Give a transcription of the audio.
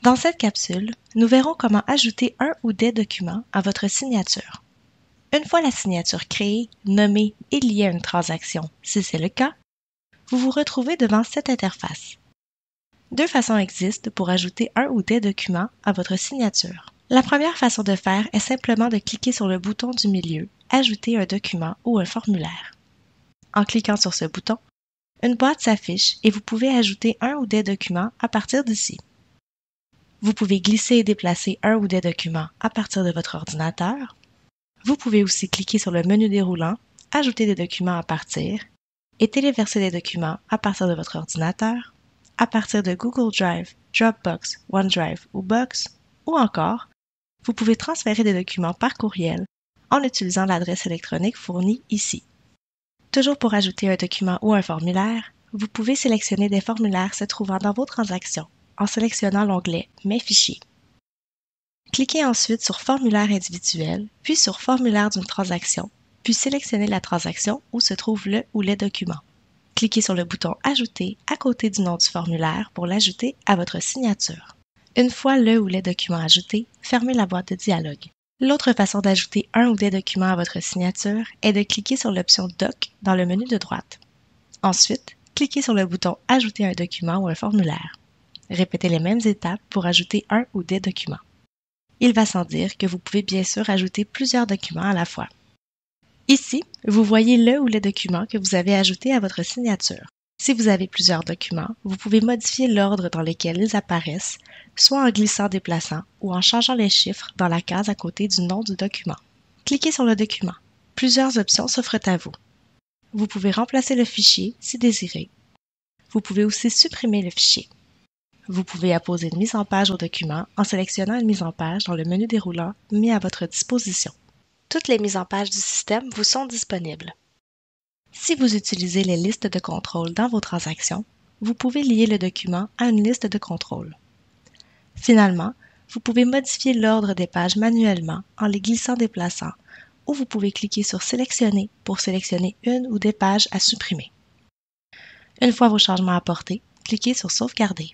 Dans cette capsule, nous verrons comment ajouter un ou des documents à votre signature. Une fois la signature créée, nommée et liée à une transaction, si c'est le cas, vous vous retrouvez devant cette interface. Deux façons existent pour ajouter un ou des documents à votre signature. La première façon de faire est simplement de cliquer sur le bouton du milieu « Ajouter un document ou un formulaire ». En cliquant sur ce bouton, une boîte s'affiche et vous pouvez ajouter un ou des documents à partir d'ici. Vous pouvez glisser et déplacer un ou des documents à partir de votre ordinateur. Vous pouvez aussi cliquer sur le menu déroulant « Ajouter des documents à partir » et téléverser des documents à partir de votre ordinateur, à partir de Google Drive, Dropbox, OneDrive ou Box, ou encore, vous pouvez transférer des documents par courriel en utilisant l'adresse électronique fournie ici. Toujours pour ajouter un document ou un formulaire, vous pouvez sélectionner des formulaires se trouvant dans vos transactions en sélectionnant l'onglet « Mes fichiers ». Cliquez ensuite sur « Formulaire individuel », puis sur « Formulaire d'une transaction », puis sélectionnez la transaction où se trouve le ou les documents. Cliquez sur le bouton « Ajouter » à côté du nom du formulaire pour l'ajouter à votre signature. Une fois le ou les documents ajoutés, fermez la boîte de dialogue. L'autre façon d'ajouter un ou des documents à votre signature est de cliquer sur l'option « Doc » dans le menu de droite. Ensuite, cliquez sur le bouton « Ajouter un document ou un formulaire ». Répétez les mêmes étapes pour ajouter un ou des documents. Il va sans dire que vous pouvez bien sûr ajouter plusieurs documents à la fois. Ici, vous voyez le ou les documents que vous avez ajoutés à votre signature. Si vous avez plusieurs documents, vous pouvez modifier l'ordre dans lequel ils apparaissent, soit en glissant-déplaçant ou en changeant les chiffres dans la case à côté du nom du document. Cliquez sur le document. Plusieurs options s'offrent à vous. Vous pouvez remplacer le fichier si désiré. Vous pouvez aussi supprimer le fichier. Vous pouvez apposer une mise en page au document en sélectionnant une mise en page dans le menu déroulant mis à votre disposition. Toutes les mises en page du système vous sont disponibles. Si vous utilisez les listes de contrôle dans vos transactions, vous pouvez lier le document à une liste de contrôle. Finalement, vous pouvez modifier l'ordre des pages manuellement en les glissant-déplaçant ou vous pouvez cliquer sur « Sélectionner » pour sélectionner une ou des pages à supprimer. Une fois vos changements apportés, cliquez sur « Sauvegarder ».